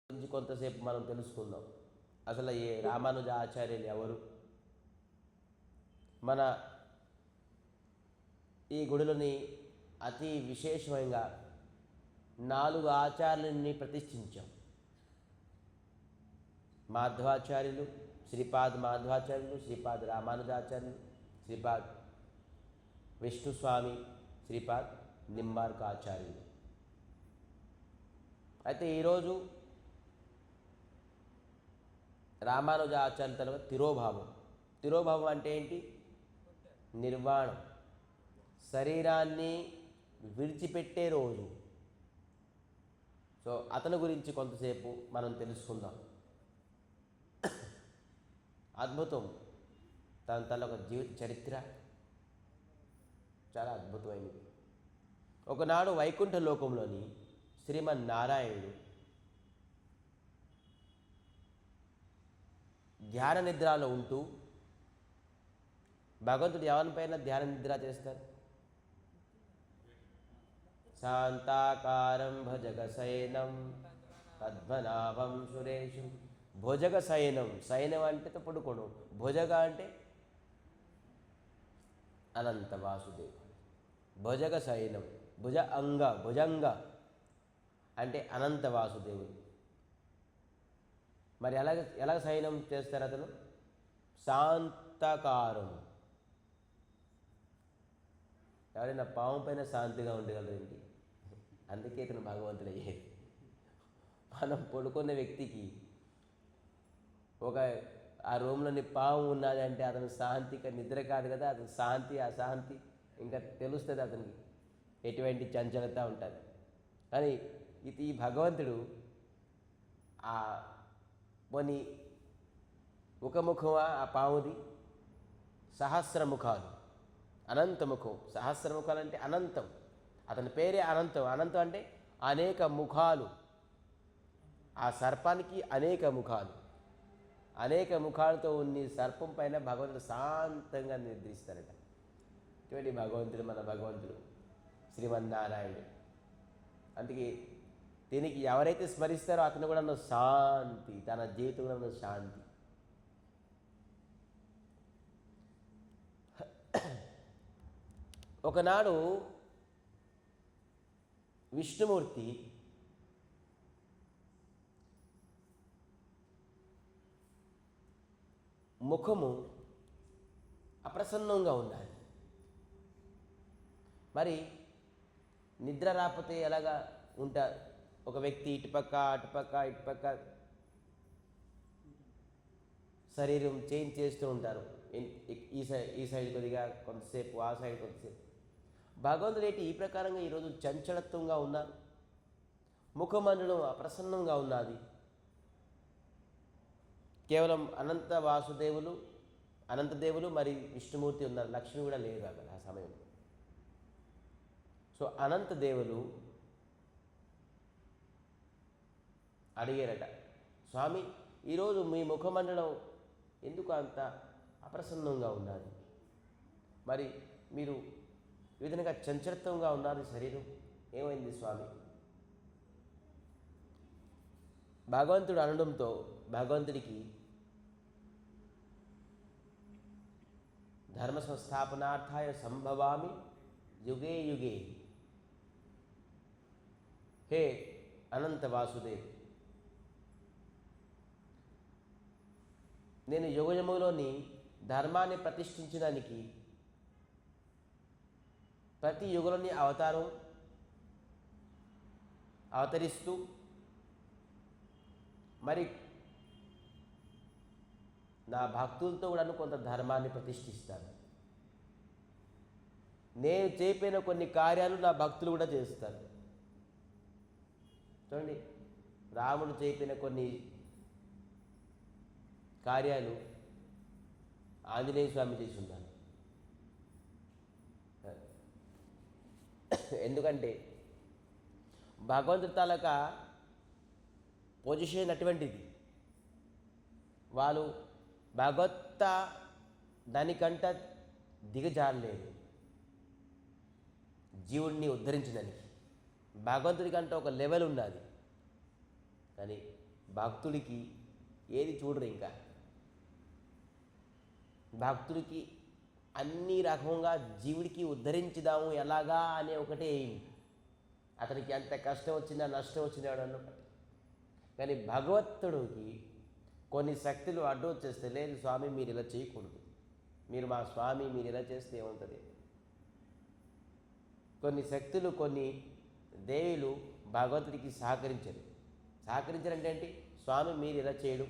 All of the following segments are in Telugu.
గురించి కొంతసేపు మనం తెలుసుకుందాం. అసలు ఈ రామానుజ ఆచార్యులు ఎవరు? మన ఈ గుడిలోని అతి విశేషంగా 4 ఆచార్యులని ప్రతిష్ఠించాం. మాధ్వాచార్యులు, శ్రీపాద్ మాధ్వాచార్యులు, శ్రీపాద్ రామానుజాచార్యులు, శ్రీపాద్ విష్ణుస్వామి, శ్రీపాద్ నింబార్కాచార్యులు. అయితే ఈరోజు రామానుజాచార్యుల తర్వాత తిరోభావం. తిరోభావం అంటే ఏంటి? నిర్వాణం, శరీరాన్ని విడిచిపెట్టే రోజు. సో అతని గురించి కొంతసేపు మనం తెలుసుకుందాం. అద్భుతం. తన ఒక జీవిత చరిత్ర చాలా అద్భుతమైనది. ఒకనాడు వైకుంఠ లోకంలోని శ్రీమన్నారాయణుడు ధ్యాన నిద్రలో ఉంటూ, భగవంతుడు ఎవరిపైన ధ్యాన నిద్ర చేస్తారు? శాంతాకారం భుజగశయనం పద్మనాభం సురేశం. భుజగ శయనం, శయనం అంటే పడుకోవడం, భుజగ అంటే అనంత వాసుదేవ్. భుజగ శయనం, భుజంగ అంటే అనంత వాసుదేవుడు. మరి ఎలాగ శయనం చేస్తారు అతను? శాంతకారం. ఎవరైనా పాము పైన శాంతిగా ఉండగలరేంటి? అందుకే ఇతను భగవంతుడు అయ్యేది. మనం పడుకున్న వ్యక్తికి ఆ రూమ్లోని పాము ఉన్నది అంటే అతను శాంతిగా నిద్ర కాదు కదా, అతను శాంతి అశాంతి ఇంకా తెలుస్తుంది అతనికి, ఎటువంటి చంచలత ఉంటుంది. కానీ ఈ భగవంతుడు ఆ పోని ఒక ముఖమా ఆ పాముది? సహస్రముఖాలు, అనంతముఖం. సహస్రముఖాలు అంటే అనంతం. అతని పేరే అనంతం. అనంతం అంటే అనేక ముఖాలు. ఆ సర్పానికి అనేక ముఖాలు. అనేక ముఖాలతో ఉన్న సర్పం పైన భగవంతుడు శాంతంగా నిద్రిస్తారట. ఇటువంటి భగవంతుడు మన భగవంతుడు శ్రీమన్నారాయణుడు. అందుకే దీనికి ఎవరైతే స్మరిస్తారో అతను కూడా శాంతి, తన జీవితంలో శాంతి. ఒకనాడు విష్ణుమూర్తి ముఖము అప్రసన్నంగా ఉండాలి. మరి నిద్ర రాకపోతే ఎలాగా ఉంటారు? ఒక వ్యక్తి ఇటుపక్క శరీరం చేంజ్ చేస్తూ ఉంటారు. ఈ సైడ్ కొద్దిగా కొంతసేపు, ఆ సైడ్ కొంతసేపు. భగవంతుడు ఏంటి ఈ ప్రకారంగా ఈరోజు చంచలత్వంగా ఉన్నారు. ముఖమండలం అప్రసన్నంగా ఉన్నది. కేవలం అనంతదేవులు మరి విష్ణుమూర్తి ఉన్నారు. లక్ష్మి కూడా లేదు అక్కడ ఆ సమయంలో. సో అనంతదేవులు అడిగారట, స్వామి ఈరోజు మీ ముఖమండలం ఎందుకు అంత అప్రసన్నంగా ఉన్నది? మరి మీరు ఈ విధంగా చంచలత్వంగా ఉన్నారు శరీరం, ఏమైంది స్వామి? భగవంతుడు అనడంతో భగవంతుడికి ధర్మ సంస్థాపనార్థాయ సంభవామి యుగే యుగే. హే అనంత వాసుదేవ్, నేను యుగయములోని ధర్మాన్ని ప్రతిష్ఠించడానికి ప్రతి యుగంలోని అవతరిస్తూ మరి నా భక్తులతో కూడా కొంత ధర్మాన్ని ప్రతిష్ఠిస్తాను. నేను చేపిన కొన్ని కార్యాలు నా భక్తులు కూడా చేస్తారు. చూడండి, రాముడు చేపిన కొన్ని కార్యాలు ఆంజనేయ స్వామి చేసి ఉన్నాను. ఎందుకంటే భగవంతుడి తాలూకా పొజిషన్ అటువంటిది. వాళ్ళు భగవత్త దానికంట దిగజారలేదు. జీవుడిని ఉద్ధరించడానికి భగవంతుడికంటే ఒక లెవెల్ ఉన్నది. కానీ భక్తుడికి ఏది చూడరు. ఇంకా భక్తుడికి అన్ని రకంగా జీవుడికి ఉద్ధరించుదాము ఎలాగా అనే ఒకటే ఎయిమ్. అతనికి ఎంత కష్టం వచ్చినా నష్టం వచ్చినా అన్నట్టు. కానీ భగవంతుడికి కొన్ని శక్తులు అడ్డు వచ్చేస్తే, లేదు స్వామి మీరు ఇలా చేయకూడదు, మీరు మా స్వామి, మీరు ఇలా చేస్తే ఏముంటుంది. కొన్ని శక్తులు, కొన్ని దేవులు భగవంతుడికి సహకరించారంటే ఏంటి, స్వామి మీరు ఇలా చేయడం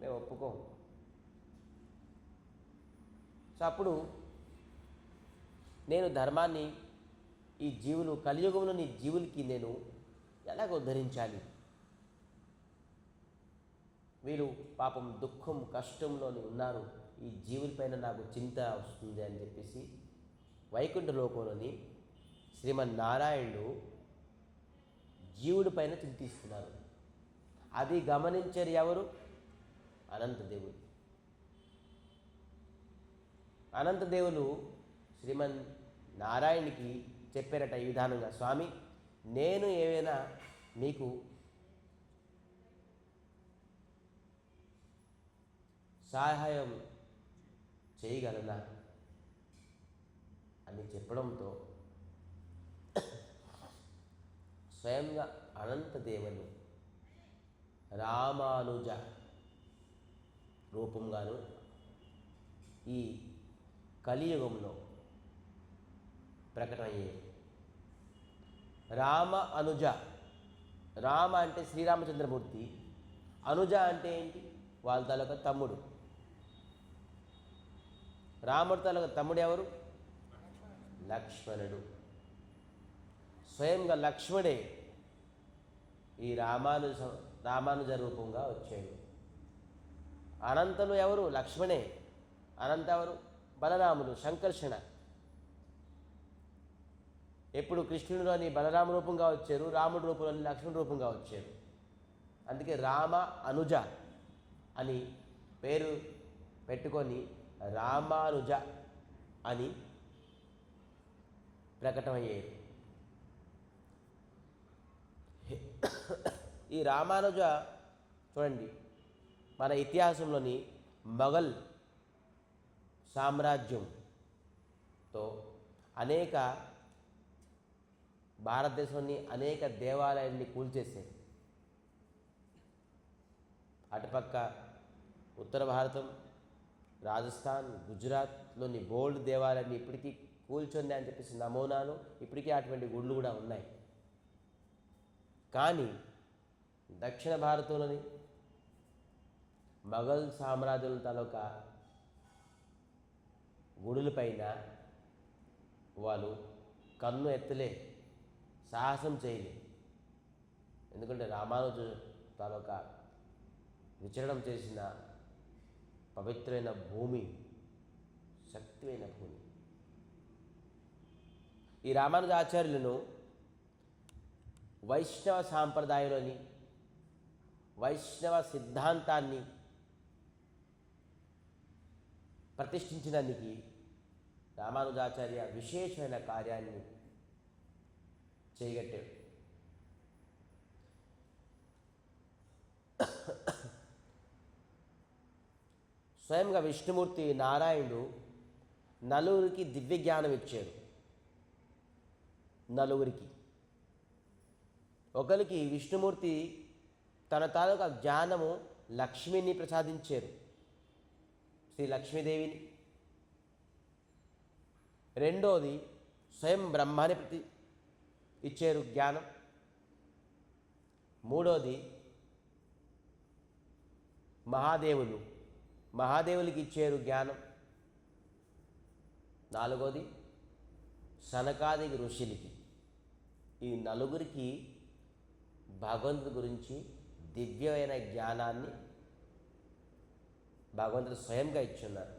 మేము ఒప్పుకోము. సో అప్పుడు నేను ధర్మాన్ని ఈ జీవులు కలియుగంలోని జీవులకి నేను ఎలాగ ఉద్ధరించాలి, వీరు పాపం దుఃఖం కష్టంలోని ఉన్నారు, ఈ జీవులపైన నాకు చింత వస్తుంది అని చెప్పేసి వైకుంఠ లోకంలోని శ్రీమన్నారాయణుడు జీవుడి పైన చింతిస్తున్నారు. అది గమనించారు ఎవరు, అనంతదేవుడు. అనంతదేవులు శ్రీమన్ నారాయణునికి చెప్పారట ఈ విధానంగా, స్వామి నేను ఏమైనా మీకు సహాయం చేయగలనా అని చెప్పడంతో స్వయంగా అనంతదేవులు రామానుజ రూపంగాను ఈ కలియుగంలో ప్రకటన అయ్యారు. రామ అనుజ, రామ అంటే శ్రీరామచంద్రమూర్తి, అనుజ అంటే ఏంటి, వాళ్ళ తాలూకా తమ్ముడు. రాముడి తాలూకా తమ్ముడు ఎవరు, లక్ష్మణుడు. స్వయంగా లక్ష్మణుడే ఈ రామానుజ రూపంగా వచ్చాడు. అనంతలు ఎవరు, లక్ష్మణే. అనంత ఎవరు, బలరాముడు, సంకర్షణ. ఎప్పుడు కృష్ణుడిలోని బలరామ రూపంగా వచ్చారు, రాముడి రూపంలోని లక్ష్మణ రూపంగా వచ్చారు. అందుకే రామ అనుజ అని పేరు పెట్టుకొని రామానుజ అని ప్రకటమయ్యారు. ఈ రామానుజ చూడండి, మన ఇతిహాసంలోని మొఘల్ సామ్రాజ్యంతో అనేక భారతదేశంలోని అనేక దేవాలయాన్ని కూల్చేశారు. అటుపక్క ఉత్తర భారతం, రాజస్థాన్, గుజరాత్లోని బోల్డ్ దేవాలయాన్ని ఇప్పటికీ కూల్చొంది అని చెప్పేసి నమూనాలు, ఇప్పటికీ అటువంటి గుళ్ళు కూడా ఉన్నాయి. కానీ దక్షిణ భారతంలోని మొఘల్ సామ్రాజ్యాల తాలూకా గుడులపైన వాళ్ళు కన్ను ఎత్తలే, సాహసం చేయలే. ఎందుకంటే రామానుజు తాలూకా విచరణం చేసిన పవిత్రమైన భూమి, శక్తిమైన భూమి. ఈ రామానుజాచార్యులను వైష్ణవ సాంప్రదాయంలోని వైష్ణవ సిద్ధాంతాన్ని ప్రతిష్ఠించడానికి రామానుజాచార్య విశేషమైన కార్యాన్ని చేయగట్టాడు. స్వయంగా విష్ణుమూర్తి నారాయణుడు నలుగురికి దివ్య జ్ఞానం ఇచ్చాడు. నలుగురికి, ఒకరికి విష్ణుమూర్తి తన తాలూకా జ్ఞానము లక్ష్మిని ప్రసాదించారు, శ్రీ లక్ష్మీదేవిని. రెండోది స్వయం బ్రహ్మాన్ని ఇచ్చారు జ్ఞానం. మూడోది మహాదేవులకి ఇచ్చారు జ్ఞానం. నాలుగోది సనకాది ఋషులకి. ఈ నలుగురికి భగవంతుడి గురించి దివ్యమైన జ్ఞానాన్ని భగవంతుడు స్వయంగా ఇచ్చున్నారు.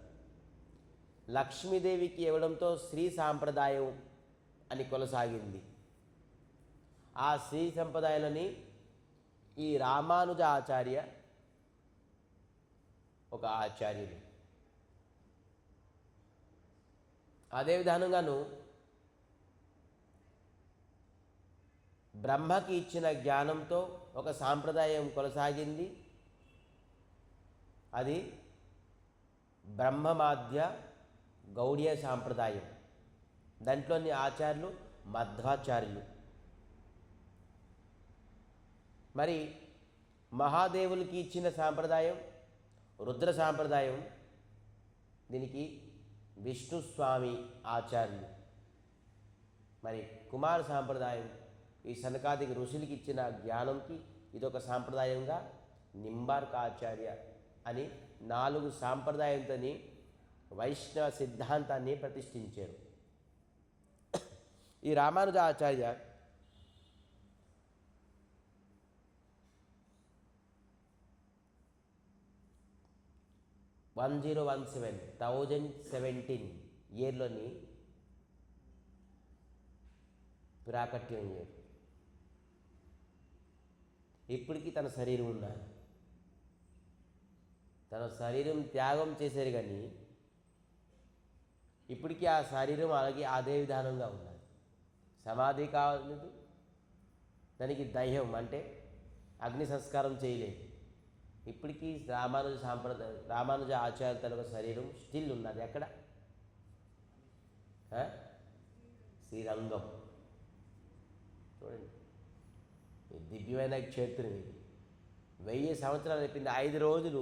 లక్ష్మీదేవికి ఇవ్వడంతో శ్రీ సాంప్రదాయం అని కొనసాగింది. ఆ శ్రీ సంప్రదాయంలోని ఈ రామానుజ ఆచార్య ఒక ఆచార్యుడు. అదే విధానంగాను బ్రహ్మకి ఇచ్చిన జ్ఞానంతో ఒక సాంప్రదాయం కొనసాగింది. అది బ్రహ్మమాధ్య గౌడీయ సాంప్రదాయం. దాంట్లోని ఆచార్యులు మధ్వాచార్యులు. మరి మహాదేవులకి ఇచ్చిన సాంప్రదాయం రుద్ర సాంప్రదాయం. దీనికి విష్ణుస్వామి ఆచార్యులు. మరి కుమార సాంప్రదాయం ఈ సనకాదిక ఋషులకి ఇచ్చిన జ్ఞానంకి ఇదొక సాంప్రదాయంగా నింబార్కాచార్య అని 4 సాంప్రదాయంతో వైష్ణవ సిద్ధాంతాన్ని ప్రతిష్ఠించారు. ఈ రామానుజాచార్య 1017 ఇయర్లోని ప్రాకట్యం అయ్యారు. ఇప్పటికీ తన శరీరం ఉన్నది. తన శరీరం త్యాగం చేశారు, కానీ ఇప్పటికీ ఆ శరీరం అలాగే అదే విధానంగా ఉన్నది. సమాధి కాలేదు, దానికి దహ్యం అంటే అగ్ని సంస్కారం చేయలేదు. ఇప్పటికీ రామానుజ ఆచార్య తన శరీరం స్టిల్ ఉన్నది. ఎక్కడ? శ్రీరంగం. చూడండి, దివ్యమైన క్షేత్రం ఇది. 1000 సంవత్సరాలు అయిపోయింది. 5 రోజులు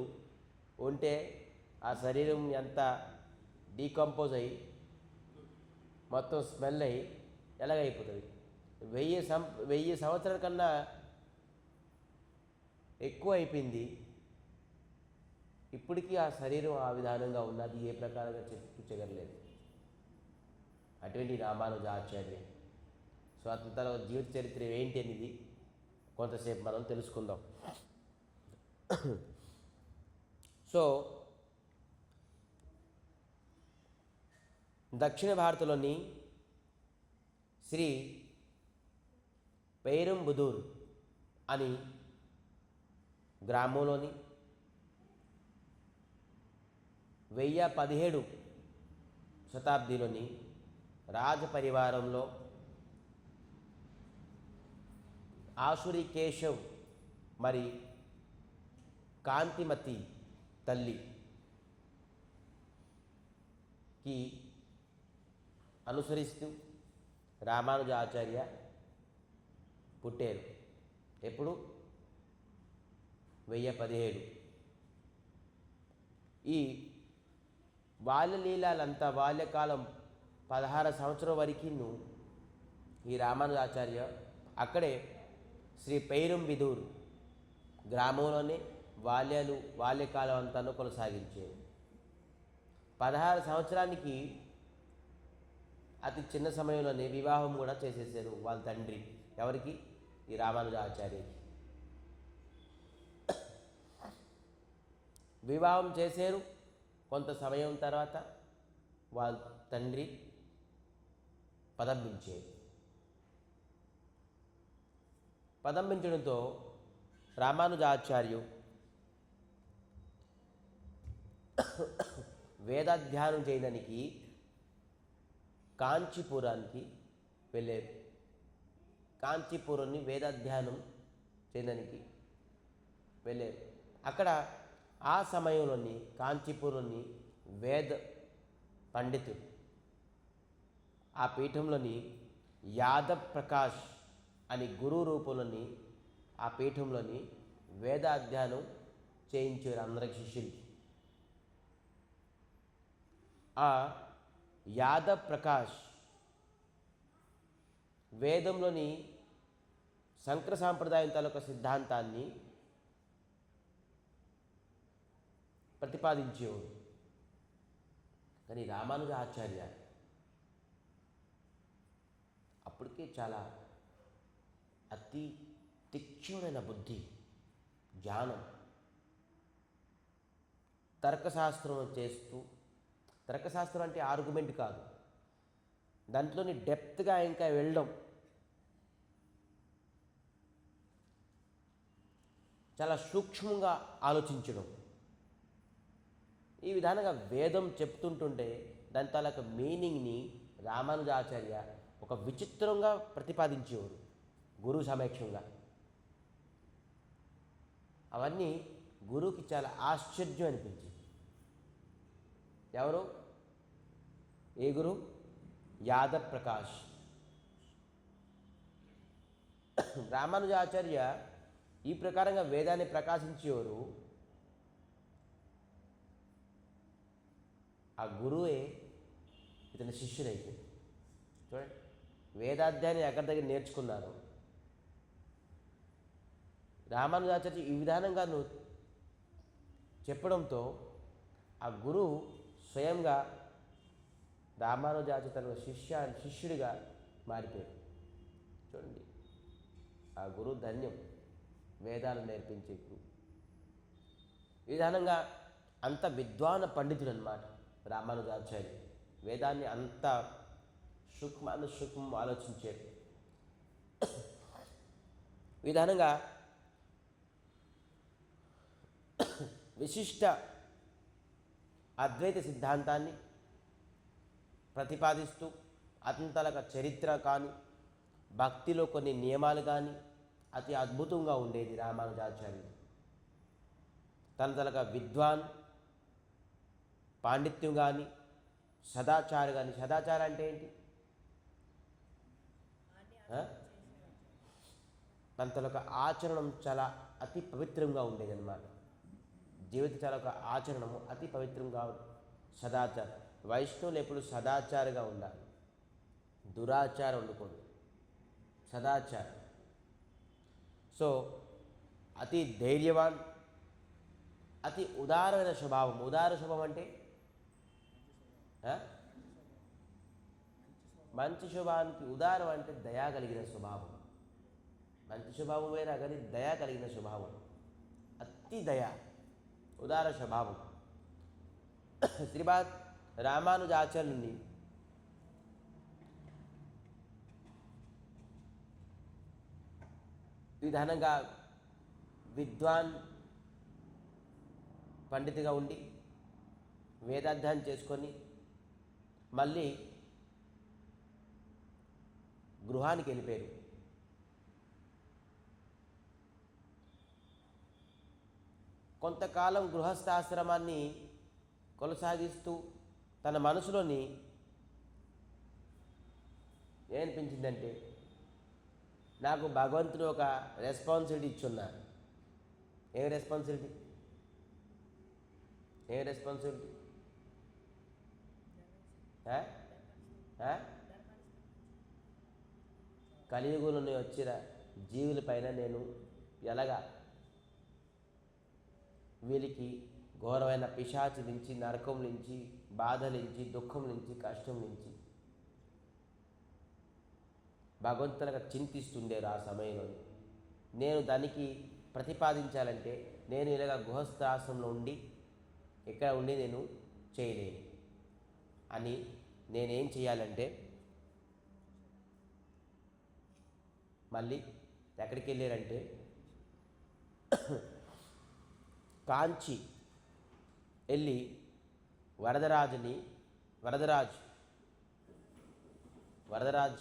ఉంటే ఆ శరీరం ఎంత డీకంపోజ్ అయ్యి మొత్తం స్మెల్ అయ్యి ఎలాగైపోతుంది. 1000 సంవత్సరాల కన్నా ఎక్కువ అయిపోయింది. ఇప్పటికీ ఆ శరీరం ఆ విధానంగా ఉన్నది. ఏ ప్రకారంగా చూచగలలేదు. అటువంటి రామానుజాచార్య స్వాతంత్ర జీవిత చరిత్ర ఏంటి అనేది కొంతసేపు మనం తెలుసుకుందాం. సో దక్షిణ భారతంలోని శ్రీ పెరుంబుదూర్ అని గ్రామంలోని 1017 శతాబ్దిలోని రాజపరివారంలో ఆసురి కేశవ్ మరి కాంతిమతి తల్లికి అనుసరిస్తూ రామానుజాచార్య పుట్టారు. ఎప్పుడు? 1017. ఈ బాల్యలీలంతా బాల్యకాలం 16 సంవత్సరం వరకు ఈ రామానుజాచార్య అక్కడే శ్రీ పెరుంబుదూర్ గ్రామంలోనే బాల్యకాలం అంతా కొనసాగించారు. 16 సంవత్సరానికి అతి చిన్న సమయంలోనే వివాహం కూడా చేసేసారు వాళ్ళ తండ్రి. ఎవరికి? ఈ రామానుజాచార్యకి వివాహం చేశారు. కొంత సమయం తర్వాత వాళ్ళ తండ్రి పదంబించడంతో రామానుజాచార్యు వేదాధ్యానం చేయడానికి కాంచీపురానికి వెళ్ళారు. కాంచీపురాన్ని వేదాధ్యానం చేయడానికి వెళ్ళారు. అక్కడ ఆ సమయంలోని కాంచీపురంలోని వేద పండితుడు, ఆ పీఠంలోని యాదవ్ ప్రకాష్ అని గురు రూపంలోని ఆ పీఠంలోని వేదాధ్యానం చేయించారు అందరికి శిష్యులకి. ఆ యాదవ్ ప్రకాష్ వేదంలోని శంకర సాంప్రదాయం తాలూకా సిద్ధాంతాన్ని ప్రతిపాదించేవాడు. కానీ రామానుజాచార్య అప్పటికే చాలా అతి తీక్షణమైన బుద్ధి, జ్ఞానం, తర్కశాస్త్రం చేస్తూ, తర్కశాస్త్రం అంటే ఆర్గ్యుమెంట్ కాదు, దాంట్లోని డెప్త్గా ఇంకా వెళ్ళడం, చాలా సూక్ష్మంగా ఆలోచించడం, ఈ విధానంగా వేదం చెప్తుంటుంటే దాని తాలూకా మీనింగ్ని రామానుజాచార్య ఒక విచిత్రంగా ప్రతిపాదించేవారు. గురువు సమక్షంగా. అవన్నీ గురువుకి చాలా ఆశ్చర్యం అనిపించింది. ఎవరు? ఏ గురు? యాదవ్ ప్రకాష్. రామానుజాచార్య ఈ ప్రకారంగా వేదాన్ని ప్రకాశించేవారు. ఆ గురువే ఇతని శిష్యుడైపోయింది. చూడండి, వేదాధ్యాయాన్ని ఎక్కడి దగ్గర నేర్చుకున్నారు. రామానుజాచార్య ఈ విధానంగా నువ్వు చెప్పడంతో ఆ గురువు స్వయంగా రామానుజాచార్య తన శిష్యుడిగా మారిపోయాడు. చూడండి, ఆ గురువు ధన్యం, వేదాలు నేర్పించే గురువు. ఈ విధానంగా అంత విద్వాన పండితుడు అన్నమాట రామానుజాచార్య. వేదాన్ని అంత సూక్ష్మం ఆలోచించారు. విధానంగా విశిష్ట అద్వైత సిద్ధాంతాన్ని ప్రతిపాదిస్తూ అతంతలక చరిత్ర కానీ భక్తిలో కొన్ని నియమాలు కానీ అతి అద్భుతంగా ఉండేది రామానుజాచార్యుడు. తనతలక విద్వాన్ పాండిత్యం కానీ సదాచార కానీ. సదాచారం అంటే ఏంటి? తనతలక ఆచరణం చాలా అతి పవిత్రంగా ఉండేది అన్నమాట. జీవిత చాలా ఒక ఆచరణము అతి పవిత్రంగా సదాచారం. వైష్ణవులు ఎప్పుడు సదాచారంగా ఉండాలి, దురాచారం ఉండకూడదు, సదాచారం. సో అతి ధైర్యవాన్, అతి ఉదారమైన స్వభావం. ఉదార స్వభావం అంటే మంచి స్వభావానికి ఉదారం అంటే దయా కలిగిన స్వభావం. మంచి స్వభావం వేరే, కానీ దయా కలిగిన స్వభావం, అతి దయ, ఉదార స్వభావం. శ్రీపాద్ రామానుజాచార్యుని విధానంగా విద్వాన్ పండితుగా ఉండి వేదాధ్యాయం చేసుకొని మళ్ళీ గృహానికి వెళ్ళిపోయారు. కొంతకాలం గృహస్థాశ్రమాన్ని కొనసాగిస్తూ తన మనసులోని ఏమనిపించిందంటే, నాకు భగవంతుడు ఒక రెస్పాన్సిబిలిటీ ఇచ్చున్నారు. ఏం రెస్పాన్సిబిలిటీ? కలియుగంలో వచ్చిన జీవులపైన నేను ఎలాగా వీరికి ఘోరమైన పిశాచి నుంచి, నరకం నుంచి, బాధ నుంచి, దుఃఖం నుంచి, కష్టం నుంచి భగవంతునిగా చింతిస్తుండేరు. ఆ సమయంలో నేను దానికి ప్రతిపాదించాలంటే నేను ఇలాగ గృహస్థాశ్రమంలో ఉండి ఇక్కడ ఉండి నేను చేయలేను అని నేనేం చేయాలంటే మళ్ళీ ఎక్కడికి వెళ్ళారంటే కాంచి వెళ్ళి వరదరాజు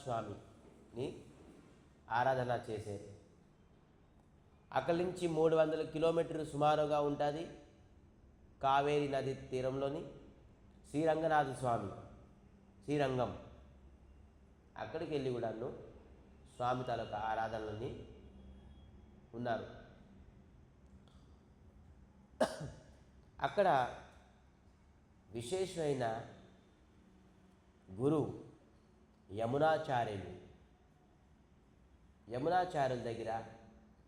స్వామిని ఆరాధన చేశారు. అక్కడి నుంచి 300 కిలోమీటర్లు సుమారుగా ఉంటుంది కావేరీ నది తీరంలోని శ్రీరంగనాథ స్వామి, శ్రీరంగం. అక్కడికి వెళ్ళి కూడాను స్వామి తాలూకా ఆరాధనలని ఉన్నారు. అక్కడ విశేషమైన గురువు యమునాచార్యుల దగ్గర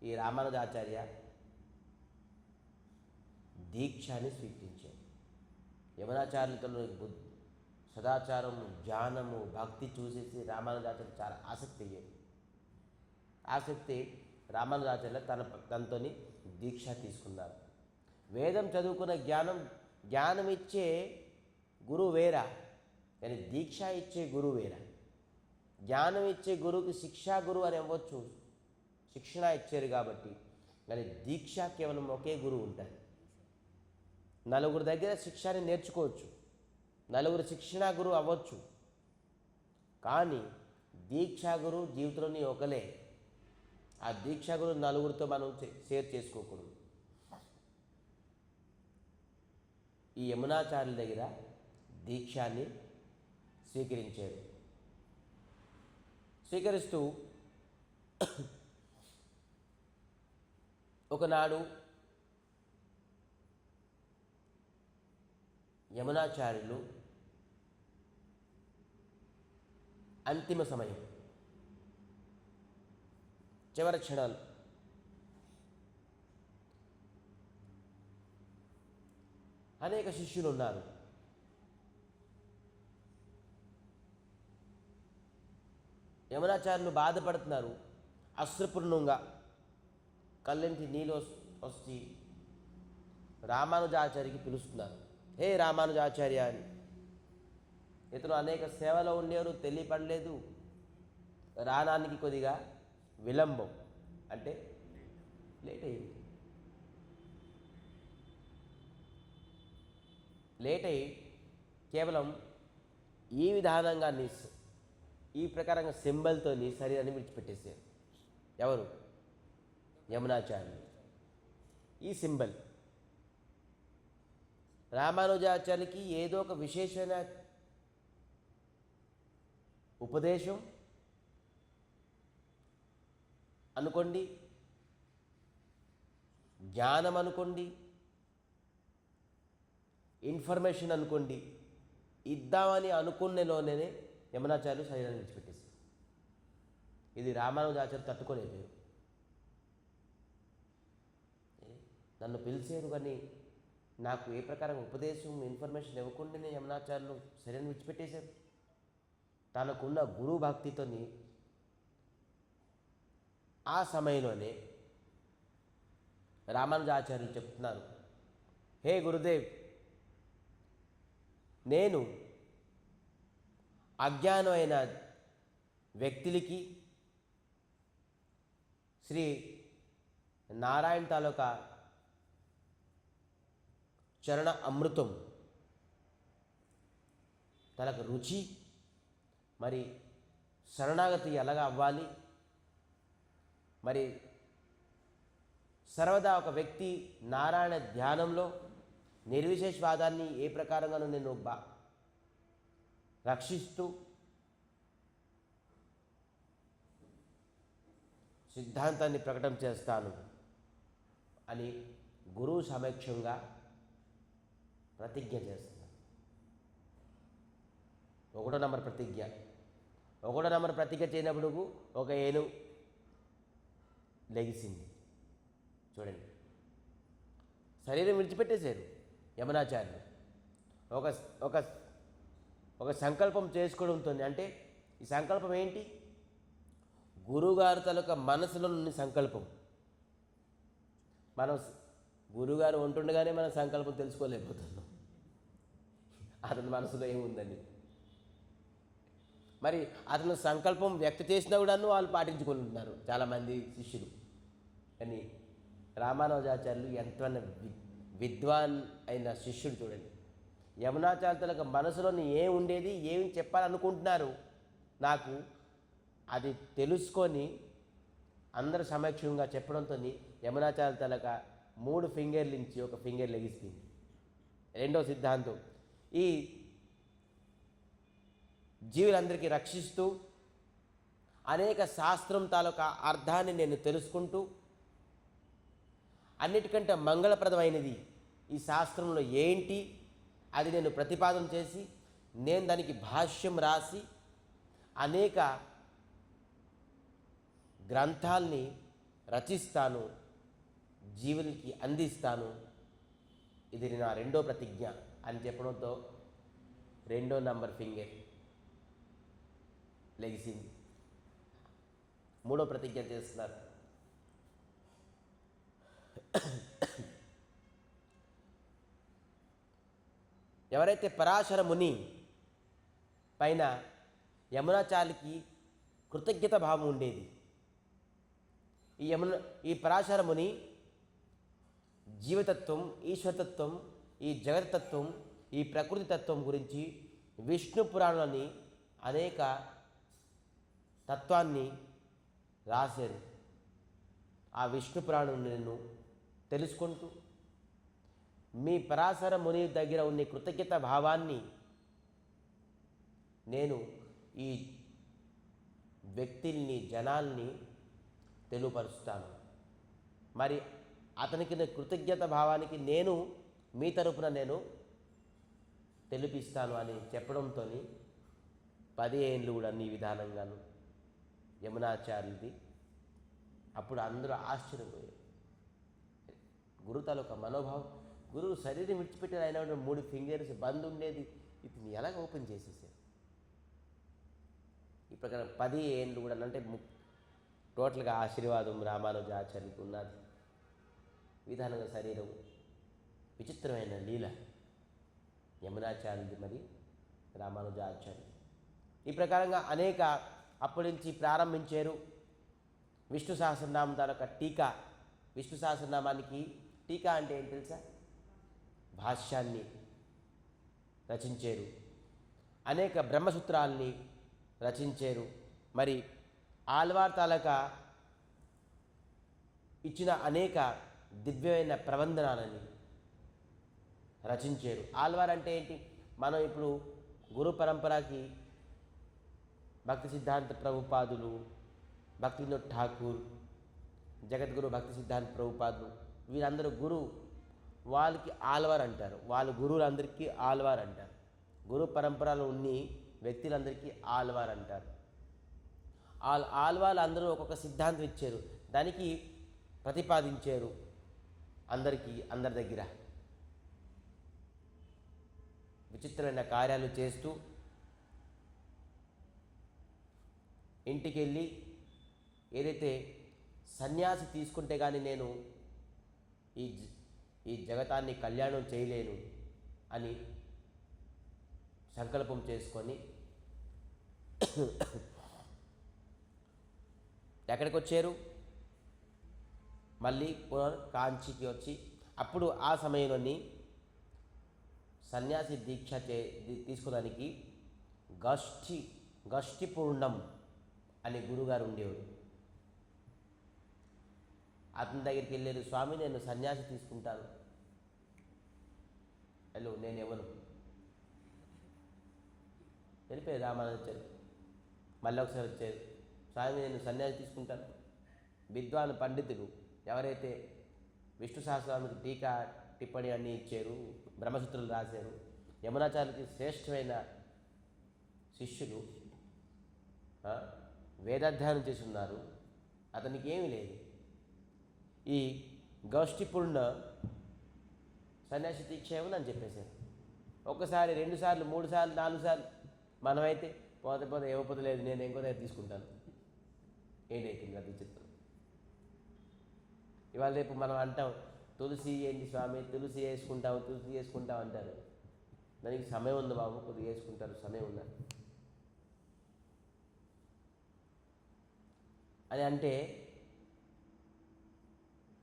ఈ రామానుజాచార్య దీక్షని స్వీకరించారు. యమునాచార్యులతో సదాచారము, జ్ఞానము, భక్తి చూసేసి రామానుజాచార్య చాలా ఆసక్తి రామానుజాచార్య తనతో దీక్ష తీసుకున్నారు. వేదం చదువుకున్న జ్ఞానం ఇచ్చే గురువు వేరా, కానీ దీక్ష ఇచ్చే గురువు వేరా. జ్ఞానం ఇచ్చే గురువుకి శిక్షా గురువు అని అవ్వచ్చు, శిక్షణ ఇచ్చారు కాబట్టి. కానీ దీక్ష కేవలం ఒకే గురువు ఉంటుంది. నలుగురు దగ్గర శిక్షని నేర్చుకోవచ్చు, నలుగురు శిక్షణ గురువు అవ్వచ్చు, కానీ దీక్షా గురువు జీవితంలోని ఒకలే. ఆ దీక్ష గురు నలుగురితో మనం షేర్ చేసుకోకూడదు. ఈ యమునాచార్యుల దగ్గర దీక్షాన్ని స్వీకరించాడు. స్వీకరిస్తూ ఒకనాడు యమునాచార్యులు అంతిమ సమయం, చివరి క్షణాలు, అనేక శిష్యులు ఉన్నారు. యమునాచార్యులు బాధపడుతున్నారు. అశ్రుపూర్ణంగా కళ్ళంటి నీళ్ళు వచ్చి రామానుజాచార్యకి పిలుస్తున్నారు. హే రామానుజాచార్య అని. ఇతను అనేక సేవలో ఉండేవారు, తెలియపడలేదు. రానానికి కొద్దిగా విలంబం, అంటే లేట్ అయ్యింది. లేట్ అయ్యి కేవలం ఈ విధానంగా ఈ ప్రకారంగా సింబల్తో శరీరాన్ని విడిచిపెట్టేశారు. ఎవరు? యమునాచార్యులు. ఈ సింబల్ రామానుజాచార్యులకి ఏదో ఒక విశేషమైన ఉపదేశం అనుకోండి, జ్ఞానం అనుకోండి, ఇన్ఫర్మేషన్ అనుకోండి, ఇద్దామని అనుకునేలోనే యమునాచార్యులు శరీరాన్ని విడిచిపెట్టేశారు. ఇది రామానుజాచార్యులు తట్టుకోలేదు. నన్ను పిలిచారు కానీ నాకు ఏ ప్రకారం ఉపదేశం ఇన్ఫర్మేషన్ ఇవ్వకుండానే యమునాచార్యులు శరీరాన్ని విడిచిపెట్టేశారు. తనకున్న గురు భక్తితోని ఆ సమయంలోనే రామానుజాచార్యులు చెప్తున్నారు, హే గురుదేవ్, నేను అజ్ఞానమైన వ్యక్తులకి శ్రీ నారాయణ తాలూకా చరణ అమృతం తనకు రుచి, మరి శరణాగతి ఎలాగా అవ్వాలి, మరి సర్వదా ఒక వ్యక్తి నారాయణ ధ్యానంలో నిర్విశేషవాదాన్ని ఏ ప్రకారంగానూ నేను రక్షిస్తూ సిద్ధాంతాన్ని ప్రకటన చేస్తాను అని గురువు సమక్షంగా ప్రతిజ్ఞ చేస్తున్నాను. 1వ నంబర్ ప్రతిజ్ఞ. 1వ నంబర్ ప్రతిజ్ఞ చేయనప్పుడు ఒక ఏను లెగిసింది. చూడండి, శరీరం విడిచిపెట్టేశారు యమునాచార్యులు. ఒక ఒక ఒక సంకల్పం చేసుకోవడంతో, అంటే ఈ సంకల్పం ఏంటి? గురువుగారు తాలూకా మనసులో ఉన్న సంకల్పం. మనం గురువుగారు ఉంటుండగానే మన సంకల్పం తెలుసుకోలేకపోతున్నాం అతని మనసులో ఏముందని. మరి అతను సంకల్పం వ్యక్తం చేసినా కూడా వాళ్ళు పాటించుకుంటున్నారు చాలామంది శిష్యులు. కానీ రామానుజాచార్యులు ఎంతైనా విద్వాన్ అయిన శిష్యుడు. చూడండి, యమునాచార్యుల మనసులోని ఏం ఉండేది, ఏమి చెప్పాలనుకుంటున్నారు నాకు, అది తెలుసుకొని అందరు సమక్షంగా చెప్పడంతో యమునాచార్యుల తలక 3 ఫింగర్ల నుంచి ఒక ఫింగర్ లెగిస్తుంది. రెండో సిద్ధాంతం, ఈ జీవులందరికీ రక్షిస్తూ అనేక శాస్త్రం తాలూకా అర్థాన్ని నేను తెలుసుకుంటూ, అన్నిటికంటే మంగళప్రదమైనది ఈ శాస్త్రంలో ఏంటి అది నేను ప్రతిపాదన చేసి, నేను దానికి భాష్యం రాసి అనేక గ్రంథాల్ని రచిస్తాను, జీవులకి అందిస్తాను. ఇది నా 2వ ప్రతిజ్ఞ అని చెప్పడంతో 2వ నంబర్ ఫింగర్ లెగిసింది. 3వ ప్రతిజ్ఞ చేస్తున్నారు. ఎవరైతే పరాశర ముని పైన యమునాచార్యులకి కృతజ్ఞత భావం ఉండేది, ఈ పరాశర ముని జీవతత్వం, ఈశ్వరతత్వం, ఈ జగత్తత్వం, ఈ ప్రకృతి తత్వం గురించి విష్ణు పురాణాన్ని అనేక తత్వాన్ని రాశారు. ఆ విష్ణు పురాణం నేను తెలుసుకుంటూ మీ పరాశర ముని దగ్గర ఉన్న కృతజ్ఞత భావాన్ని నేను ఈ వ్యక్తుల్ని జనాల్ని తెలుపరుస్తాను. మరి అతనికి కృతజ్ఞత భావానికి నేను మీ తరపున నేను తెలిపిస్తాను అని చెప్పడంతో 10 ఏళ్ళు కూడా అన్ని విధానంగాను యమునాచార్యుది. అప్పుడు అందరూ ఆశ్చర్యపోయారు. గురు తాలూకా మనోభావం, గురువు శరీరం విడిచిపెట్టారు, అయినా 3 ఫింగర్స్ బంద్ ఉండేది, ఇది ఎలాగ ఓపెన్ చేసేసారు. ఈ ప్రకారం 10 ఏళ్ళు కూడా అంటే టోటల్గా ఆశీర్వాదం రామానుజాచార్యులకు ఉన్నది. విధానంగా శరీరం విచిత్రమైన లీల యమునాచార్యుది, మరి రామానుజాచార్యులు. ఈ ప్రకారంగా అనేక అప్పటి నుంచి ప్రారంభించారు. విష్ణు సహస్రనామం తాలూకా టీకా, విష్ణు సహస్రనామానికి టీకా అంటే ఏంటి తెలుసా? భాష్యాన్ని రచించారు. అనేక బ్రహ్మసూత్రాల్ని రచించారు. మరి ఆళ్వార్ తాలూకా ఇచ్చిన అనేక దివ్యమైన ప్రబంధనాలని రచించారు. ఆళ్వార్ అంటే ఏంటి? మనం ఇప్పుడు గురు పరంపరకి భక్తి సిద్ధాంత ప్రభుపాదులు, భక్తి వినోద్ ఠాకూర్, జగద్గురు భక్తి సిద్ధాంత ప్రభుపాదులు, వీరందరూ గురు, వాళ్ళకి ఆళ్వార్ అంటారు. వాళ్ళ గురువులందరికీ ఆళ్వార్ అంటారు. గురు పరంపరలో ఉన్ని వ్యక్తులందరికీ ఆళ్వార్ అంటారు. ఆళ్వార్లు అందరూ ఒక్కొక్క సిద్ధాంతం ఇచ్చారు, దానికి ప్రతిపాదించారు అందరి దగ్గర విచిత్రమైన కార్యాలు చేస్తూ ఇంటికి వెళ్ళి ఏదైతే సన్యాసి తీసుకుంటే కానీ నేను ఈ జగతాన్ని కళ్యాణం చేయలేను అని సంకల్పం చేసుకొని ఎక్కడికి వచ్చారు? మళ్ళీ కాంచీకి వచ్చి, అప్పుడు ఆ సమయంలోని సన్యాసి దీక్ష తీసుకోవడానికి గష్టిపూర్ణం అనే గురుగారు ఉండేవారు. అతని దగ్గరికి వెళ్ళారు. స్వామి, నేను సన్యాసి తీసుకుంటాను. హలో, నేను ఎవరు? వెళ్ళిపోయారు రామానుజాచార్య. మళ్ళీ ఒకసారి వచ్చారు. స్వామి, నేను సన్యాసి తీసుకుంటాను. విద్వాన్ పండితులు ఎవరైతే విష్ణు సహస్రనామానికి టీకా టిప్పణి అన్నీ ఇచ్చారు, బ్రహ్మసూత్రులు రాశారు, యమునాచార్యులకి శ్రేష్టమైన శిష్యులు, వేదాధ్యయనం చేసి ఉన్నారు. అతనికి ఏమీ లేదు. ఈ గౌష్టిపూర్ణ సన్యాసి దీక్ష ఏమని చెప్పేశారు. ఒకసారి, 2 సార్లు, 3 సార్లు, 4 సార్లు. మనమైతే పోతే ఇవ్వకపోతే లేదు, నేను ఇంకో దగ్గర తీసుకుంటాను. ఏంటైతుంది అది చిత్రం. ఇవాళ రేపు మనం అంటాం, తులసి ఏంటి స్వామి, తులసి వేసుకుంటాం అంటారు. దానికి సమయం ఉంది బాబు, కొద్దిగా వేసుకుంటారు, సమయం ఉందా అని అంటే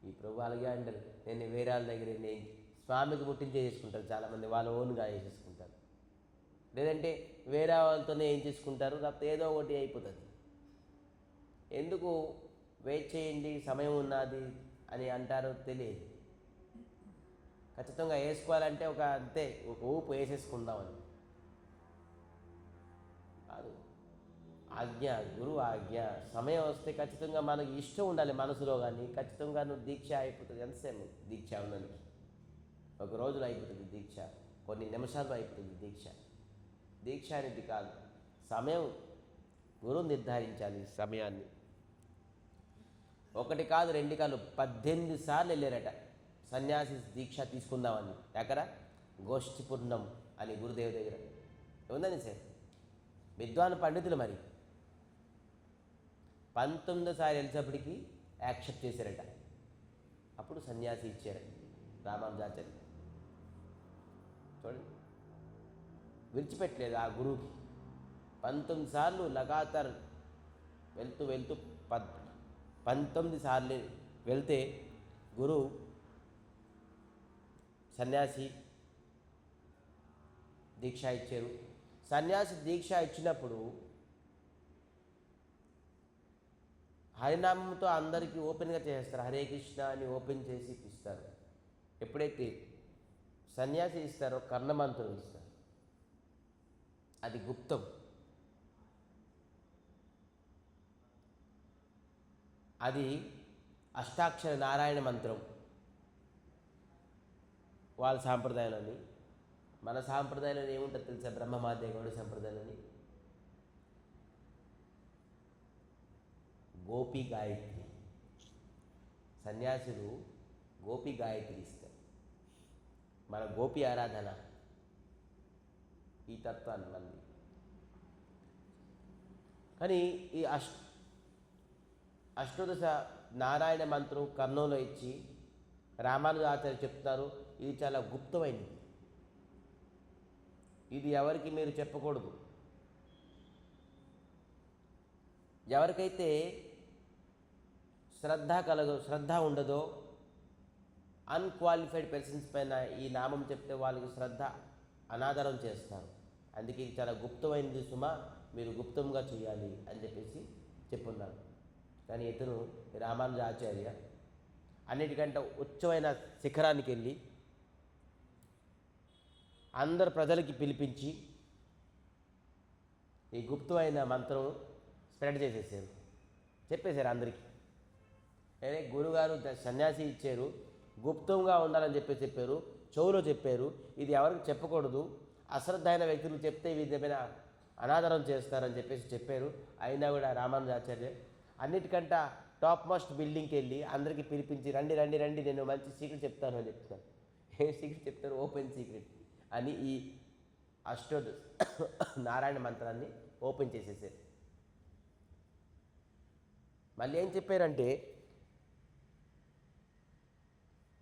ఈ ప్రభు అలాగే అంటారు. నేను వేరే వాళ్ళ దగ్గర నేను స్వామికి ముట్టించే చేసుకుంటారు చాలామంది, వాళ్ళ ఓన్గా వేసేసుకుంటారు. లేదంటే వేరే వాళ్ళతోనే ఏం చేసుకుంటారు, లేకపోతే ఏదో ఒకటి అయిపోతుంది. ఎందుకు వెయిట్ చేయండి, సమయం ఉన్నది అని అంటారో తెలియదు. ఖచ్చితంగా వేసుకోవాలంటే ఒక ఊపు వేసేసుకుందామని కాదు. ఆజ్ఞ, గురువు ఆజ్ఞ. సమయం వస్తే ఖచ్చితంగా మనకి ఇష్టం ఉండాలి మనసులో, కానీ ఖచ్చితంగా నువ్వు దీక్ష అయిపోతుంది. ఎంతసేపు దీక్ష ఉన్నది? ఒక రోజులో అయిపోతుంది దీక్ష, కొన్ని నిమిషాల్లో అయిపోతుంది దీక్ష. దీక్ష అనేది కాదు, సమయం గురువు నిర్ధారించాలి సమయాన్ని. 1 కాదు 2 కాదు 18 సార్లు వెళ్ళారట సన్యాసి దీక్ష తీసుకుందామని. ఎక్కడ? గోష్ఠిపూర్ణం అని గురుదేవు దగ్గర ఉందని సార్. విద్వాన్ పండితులు మరి 19 సార్లు వెళ్ళేటప్పటికి యాక్సెప్ట్ చేశారట. అప్పుడు సన్యాసి ఇచ్చారట రామానుజాచార్య. చూడండి, విడిచిపెట్టలేదు ఆ గురువుకి. 19 సార్లు లగాతార్ వెళ్తూ 19 సార్లు వెళ్తే గురువు సన్యాసి దీక్ష ఇచ్చారు. సన్యాసి దీక్ష ఇచ్చినప్పుడు హరినామంతో అందరికీ ఓపెన్గా చేస్తారు. హరే కృష్ణ అని ఓపెన్ చేసి ఇస్తారు. ఎప్పుడైతే సన్యాసి ఇస్తారో కర్ణమంత్రం ఇస్తారు, అది గుప్తం. అది అష్టాక్షర నారాయణ మంత్రం వాళ్ళ సాంప్రదాయంలోని. మన సాంప్రదాయంలో ఏముంటుంది తెలుసా? బ్రహ్మమాధ్య గౌడ సంప్రదాయంలోని గోపి గాయత్రి. సన్యాసులు గోపి గాయత్రి ఇస్తారు. మన గోపి ఆరాధన ఈ తత్వాన్ని మంది. కానీ ఈ అష్టోదశ నారాయణ మంత్రం కర్ణంలో ఇచ్చి రామానుజాచార్య చెప్తారు, ఇది చాలా గుప్తమైనది, ఇది ఎవరికి మీరు చెప్పకూడదు. ఎవరికైతే శ్రద్ధ ఉండదో, అన్క్వాలిఫైడ్ పర్సన్స్ పైన ఈ నామం చెప్తే వాళ్ళకి శ్రద్ధ అనాదరం చేస్తారు. అందుకే ఇది చాలా గుప్తమైనది సుమా, మీరు గుప్తంగా చేయాలి అని చెప్పేసి చెప్పున్నారు. కానీ ఇతను రామానుజాచార్య అన్నిటికంటే ఉచ్చమైన శిఖరానికి వెళ్ళి అందరు ప్రజలకి పిలిపించి ఈ గుప్తమైన మంత్రం స్ప్రెడ్ చేసేసారు, చెప్పేశారు అందరికీ. అదే గురుగారు సన్యాసి ఇచ్చారు, గుప్తంగా ఉండాలని చెప్పారు, చెవులో చెప్పారు, ఇది ఎవరికి చెప్పకూడదు, అశ్రద్ధ అయిన వ్యక్తులు చెప్తే ఈ విధమైన అనాదరం చేస్తారని చెప్పేసి చెప్పారు. అయినా కూడా రామానుజాచార్య అన్నిటికంటే టాప్ మోస్ట్ బిల్డింగ్కి వెళ్ళి అందరికీ పిలిపించి రండి రండి రండి, నేను మంచి సీక్రెట్ చెప్తాను అని చెప్తాను. ఏం సీక్రెట్ చెప్తారు? ఓపెన్ సీక్రెట్ అని ఈ నారాయణ మంత్రాన్ని ఓపెన్ చేసేసారు. మళ్ళీ ఏం చెప్పారంటే,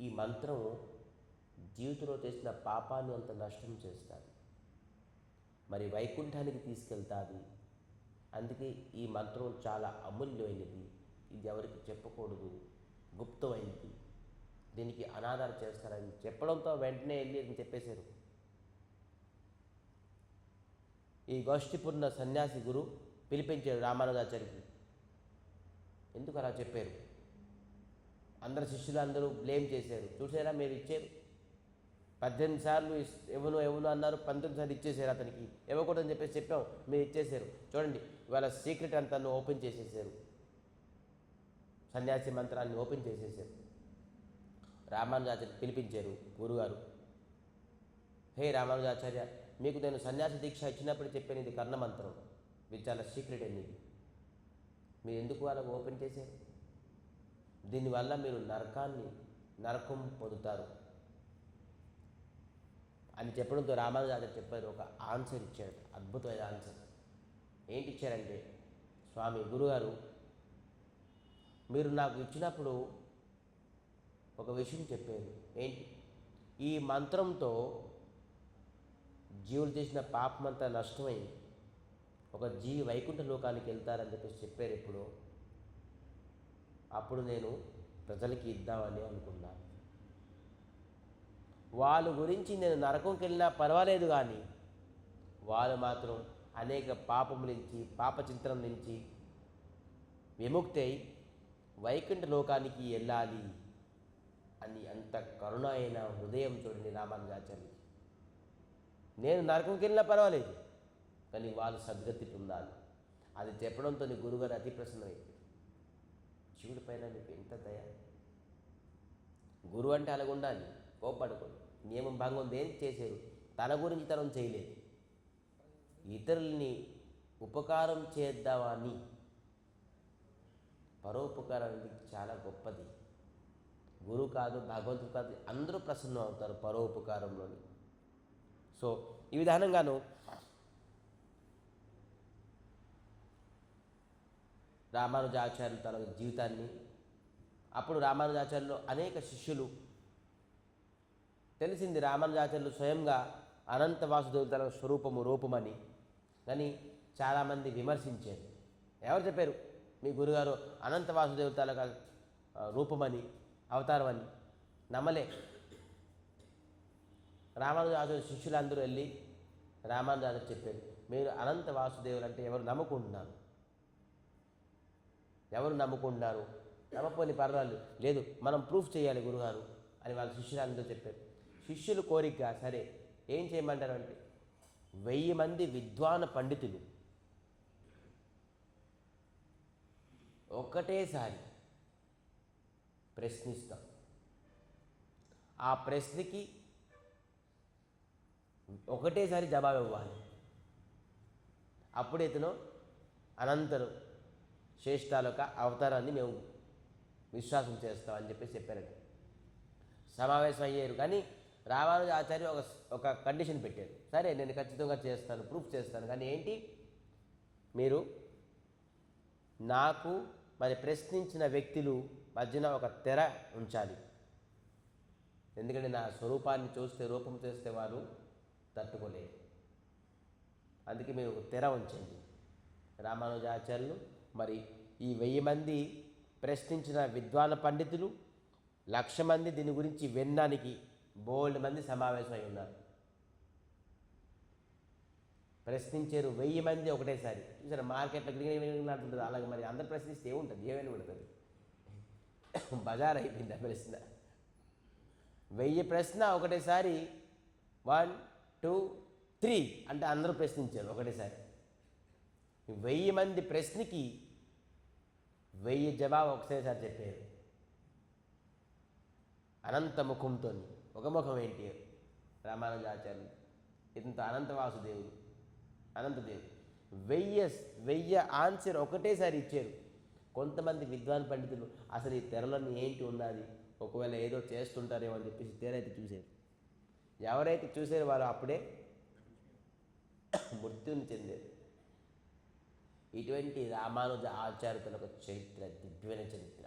ఈ మంత్రం జీవితంలో చేసిన పాపాన్ని అంత నష్టం చేస్తుంది, మరి వైకుంఠానికి తీసుకెళ్తాది. అందుకే ఈ మంత్రం చాలా అమూల్యమైనది, ఇది ఎవరికి చెప్పకూడదు, గుప్తమైనది, దీనికి అనాదర చేస్తారని చెప్పడంతో వెంటనే వెళ్ళి అని చెప్పేశారు. ఈ గోష్ఠిపున్న సన్యాసి గురు పిలిపించారు రామానుజాచార్యకి. ఎందుకు అలా చెప్పారు? అందరు శిష్యులు అందరూ బ్లేమ్ చేశారు. చూసారా, మీరు ఇచ్చారు 18 సార్లు ఎవను అన్నారు, 19 సార్లు ఇచ్చేసారు, అతనికి ఇవ్వకూడదని చెప్పేసి చెప్పాం, మీరు ఇచ్చేసారు. చూడండి, ఇవాళ సీక్రెట్ అంతా ఓపెన్ చేసేసారు, సన్యాసి మంత్రాన్ని ఓపెన్ చేసేసారు. రామానుజాచార్య పిలిపించారు గురుగారు. హే రామానుజాచార్య, మీకు నేను సన్యాసి దీక్ష ఇచ్చినప్పుడు చెప్పాను, ఇది కర్ణమంత్రం, ఇది చాలా సీక్రెట్ అండి, మీరు ఎందుకు వాళ్ళకు ఓపెన్ చేశారు? దీనివల్ల మీరు నరకం పొందుతారు అని చెప్పడంతో రామానుజాచార్య చెప్పారు, ఒక ఆన్సర్ ఇచ్చాడు, అద్భుతమైన ఆన్సర్. ఏంటి ఇచ్చారంటే, స్వామి గురుగారు మీరు నాకు ఇచ్చినప్పుడు ఒక విషయం చెప్పారు. ఏంటి? ఈ మంత్రంతో జీవులు చేసిన పాపమంతా నష్టమైంది, ఒక జీవి వైకుంఠ లోకానికి వెళ్తారని చెప్పేసి చెప్పారు. ఎప్పుడు అప్పుడు నేను ప్రజలకి ఇద్దామని అనుకున్నాను. వాళ్ళ గురించి నేను నరకంకి వెళ్ళినా పర్వాలేదు, కానీ వాళ్ళు మాత్రం అనేక పాపం నుంచి, పాపచింతనం నుంచి విముక్తి అయి వైకుంఠ లోకానికి వెళ్ళాలి అని అంత కరుణ అయిన హృదయం చూడండి రామానుజాచార్యులకి. నేను నరకంకి వెళ్ళినా పర్వాలేదు, కానీ వాళ్ళు సద్గతి పొందాలి. అది చెప్పడంతో గురుగారు అతి ప్రసన్నమైంది. శివుడి పైన నీకు ఎంత దయ! గురువు అంటే అలాగ ఉండాలి, కోప్పడకూడదు, నియమం భంగం దేని చేశారు, తన గురించి తనం చేయలేదు, ఇతరుల్ని ఉపకారం చేద్దామని. పరోపకారం అనేది చాలా గొప్పది. గురువు కాదు, భగవంతుడు కాదు, అందరూ ప్రసన్నం అవుతారు పరోపకారంలోని. సో ఈ విధానంగాను రామానుజాచార్యులు తన జీవితాన్ని, అప్పుడు రామానుజాచార్యులు అనేక శిష్యులు, తెలిసింది రామానుజాచార్యులు స్వయంగా అనంత వాసుదేవులు తన స్వరూపము రూపమని. కానీ చాలామంది విమర్శించారు. ఎవరు చెప్పారు? మీ గురుగారు అనంత వాసుదేవులు తన రూపమని, అవతారం అని. నమ్మలే. రామానుజాచార్య శిష్యులందరూ వెళ్ళి రామానుజాచార్య చెప్పారు, మీరు అనంత వాసుదేవులు అంటే ఎవరు నమ్ముకుంటున్నారు? ఎవరు నమ్ముకుంటున్నారు? నమ్మపోని పర్వాలేదు, లేదు మనం ప్రూఫ్ చేయాలి గురుగారు అని వాళ్ళ శిష్యులందరూ చెప్పారు. శిష్యులు కోరిక, సరే ఏం చేయమంటారు అంటే 1000 మంది విద్వాన పండితులు ఒకటేసారి ప్రశ్నిస్తాం. ఆ ప్రశ్నకి ఒకటేసారి జవాబు ఇవ్వాలి. అప్పుడు ఇతను అనంతరం శ్రేష్ఠాలొక అవతారాన్ని మేము విశ్వాసం చేస్తామని చెప్పేసి చెప్పారట. సమావేశం అయ్యారు. కానీ రామానుజ ఆచార్య ఒక కండిషన్ పెట్టారు. సరే నేను ఖచ్చితంగా చేస్తాను, ప్రూఫ్ చేస్తాను, కానీ ఏంటి, మీరు నాకు మరి ప్రశ్నించిన వ్యక్తులు మధ్యన ఒక తెర ఉంచాలి. ఎందుకంటే నా స్వరూపాన్ని చూస్తే, రూపం చేస్తే వారు తట్టుకోలేరు. అందుకే మీరు ఒక తెర ఉంచండి. రామానుజాచార్యులు మరి ఈ 1000 మంది ప్రశ్నించిన విద్వాన పండితులు 1,00,000 మంది దీని గురించి వినడానికి బోల్డ్ మంది సమావేశమై ఉన్నారు. ప్రశ్నించారు 1000 మంది ఒకటేసారి. చూసారా, మార్కెట్లో అంటుంటుంది. అలాగే మరి అందరు ప్రశ్నిస్తే ఏముంటుంది, ఏమైనా పడుతుంది. బజార్ అయిపోయింది ఆ ప్రశ్న. 1000 ప్రశ్న ఒకటేసారి 1 2 3 అంటే అందరూ ప్రశ్నించారు ఒకటేసారి. 1000 మంది ప్రశ్నకి 1000 జవాబు ఒకసారి చెప్పారు. అనంత ముఖంతో. ఒక ముఖం ఏంటి? రామానుజాచార్యులు ఇంత అనంత వాసుదేవుడు, అనంతదేవుడు 1000 ఆన్సర్ ఒకటేసారి ఇచ్చారు. కొంతమంది విద్వాన్ పండితులు అసలు ఈ తెరలన్నీ ఏంటి ఉన్నది, ఒకవేళ ఏదో చేస్తుంటారేమో అని చెప్పేసి తెరైతే చూశారు. ఎవరైతే చూసారో వారు అప్పుడే మృత్యుని చెందారు. ఇటువంటి రామానుజ ఆచార్యుల ఒక చరిత్ర, దివ్యమైన చరిత్ర.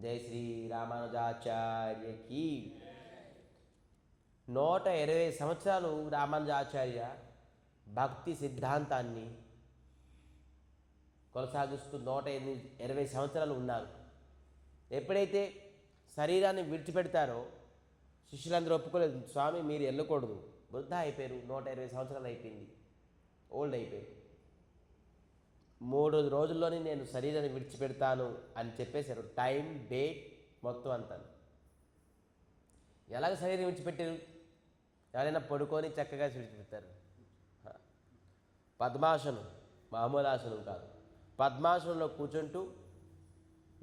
జై శ్రీ రామానుజాచార్యకి. 120 సంవత్సరాలు రామానుజాచార్య భక్తి సిద్ధాంతాన్ని కొనసాగిస్తూ 120 సంవత్సరాలు ఉన్నారు. ఎప్పుడైతే శరీరాన్ని విడిచిపెడతారో శిష్యులందరూ ఒప్పుకోలేదు. స్వామి మీరు వెళ్ళకూడదు, వృద్ధ అయిపోయారు, 120 సంవత్సరాలు అయిపోయింది, ఓల్డ్ అయిపోయారు. 3 రోజుల్లోనే నేను శరీరాన్ని విడిచిపెడతాను అని చెప్పేశారు. టైం, డేట్ మొత్తం అంతా. ఎలాగ శరీరం విడిచిపెట్టారు? ఎవరైనా పడుకొని చక్కగా విడిచిపెడతారు. పద్మాసనం, మామూలు ఆసనం కాదు. పద్మాసనంలో కూర్చుంటూ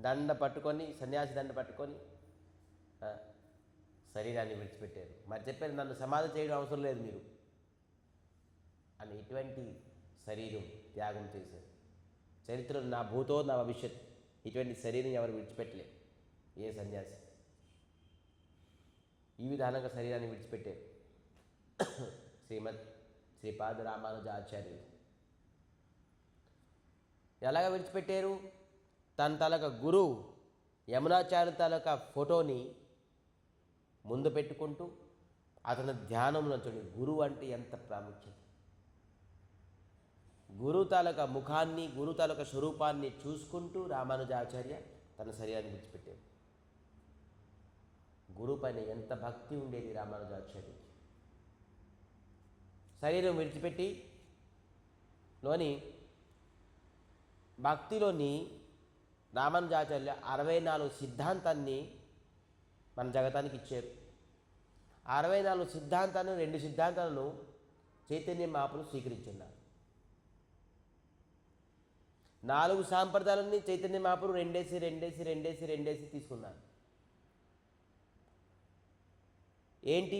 దండ పట్టుకొని, సన్యాసి దండ పట్టుకొని శరీరాన్ని విడిచిపెట్టారు. మరి చెప్పారు, నన్ను సమాధి చేయడం అవసరం లేదు మీరు అని. ఇటువంటి శరీరం త్యాగం చేశారు. చరిత్రలో నా భూతో నా భవిష్యత్, ఇటువంటి శరీరం ఎవరు విడిచిపెట్టలేదు, ఏ సన్యాసి. ఈ విధానంగా శరీరాన్ని విడిచిపెట్టారు శ్రీపాద రామానుజాచార్యులు. ఎలాగ విడిచిపెట్టారు? తన తాలూకా గురువు యమునాచార్య తాలూకా ఫోటోని ముందు పెట్టుకుంటూ అతని ధ్యానంలో చూడండి. గురువు అంటే ఎంత ప్రాముఖ్యత. గురువు తాలూకా ముఖాన్ని, గురువు తాలూకా స్వరూపాన్ని చూసుకుంటూ రామానుజాచార్య తన శరీరాన్ని విడిచిపెట్టారు. గురువు పైన ఎంత భక్తి ఉండేది రామానుజాచార్యకి. శరీరం విడిచిపెట్టి లోని భక్తిలోని రామానుజాచార్య 64 సిద్ధాంతాన్ని మన జగతానికి ఇచ్చారు. 64 సిద్ధాంతాలను, 2 సిద్ధాంతాలను చైతన్య మహాప్రభు స్వీకరించున్నారు. 4 సాంప్రదాయాలని చైతన్య మహాప్రభు రెండేసి తీసుకున్నారు. ఏంటి?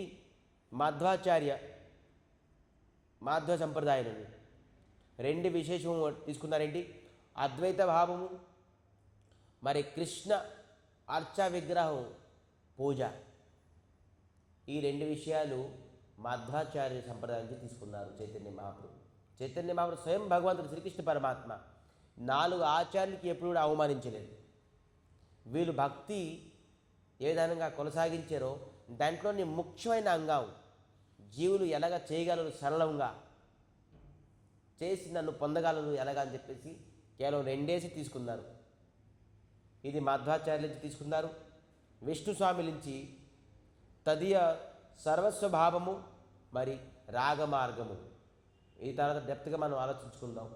మాధ్వ సంప్రదాయాలని 2 విశేషం తీసుకున్నారేంటి? అద్వైత భావము, మరి కృష్ణ అర్చ విగ్రహం పూజ. ఈ 2 విషయాలు మాధ్వాచార్య సంప్రదాయం నుంచి తీసుకున్నారు చైతన్య మహాప్రభు. చైతన్య మహాప్రభు స్వయం భగవంతుడు శ్రీకృష్ణ పరమాత్మ 4 ఆచార్యులకి ఎప్పుడు కూడా అవమానించలేదు. వీళ్ళు భక్తి ఏ విధంగా కొనసాగించారో దాంట్లోని ముఖ్యమైన అంగం జీవులు ఎలాగ చేయగలరు, సరళంగా చేసి నన్ను పొందగలరు ఎలాగా అని చెప్పేసి కేవలం 2 తీసుకున్నారు. ఇది మాధ్వాచార్యుల నుంచి తీసుకున్నారు. విష్ణు స్వామి నుంచి తదియ సర్వస్వభావము, మరి రాగమార్గము. ఈ తర్వాత డెప్త్గా మనం ఆలోచించుకుందాం.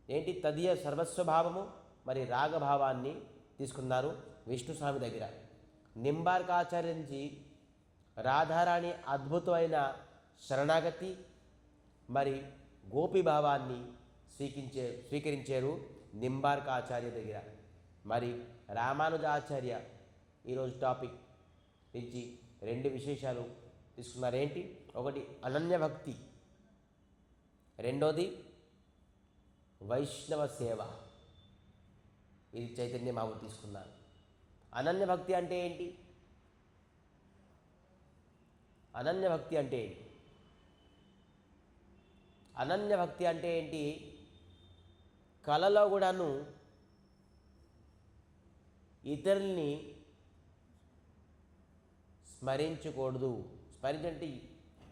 ఏంటి తదియ సర్వస్వభావము, మరి రాగభావాన్ని తీసుకున్నారు విష్ణుస్వామి దగ్గర. నింబార్కాచార్య నుంచి రాధారాణి అద్భుతమైన శరణాగతి మరి గోపీభావాన్ని స్వీకరించారు నింబార్కాచార్య దగ్గర. మరి రామానుజాచార్య ఈరోజు టాపిక్ నుంచి రెండు విశేషాలు తీసుకున్నారు. ఏంటి? ఒకటి అనన్య భక్తి, రెండోది వైష్ణవ సేవ. ఇది చైతన్య మహాప్రభు తీసుకున్నారు. అనన్య భక్తి అంటే ఏంటి? అనన్య భక్తి అంటే ఏంటి? అనన్య భక్తి అంటే ఏంటి? కళలో కూడాను ఇతరుల్ని స్మరించకూడదు. స్మరించంటే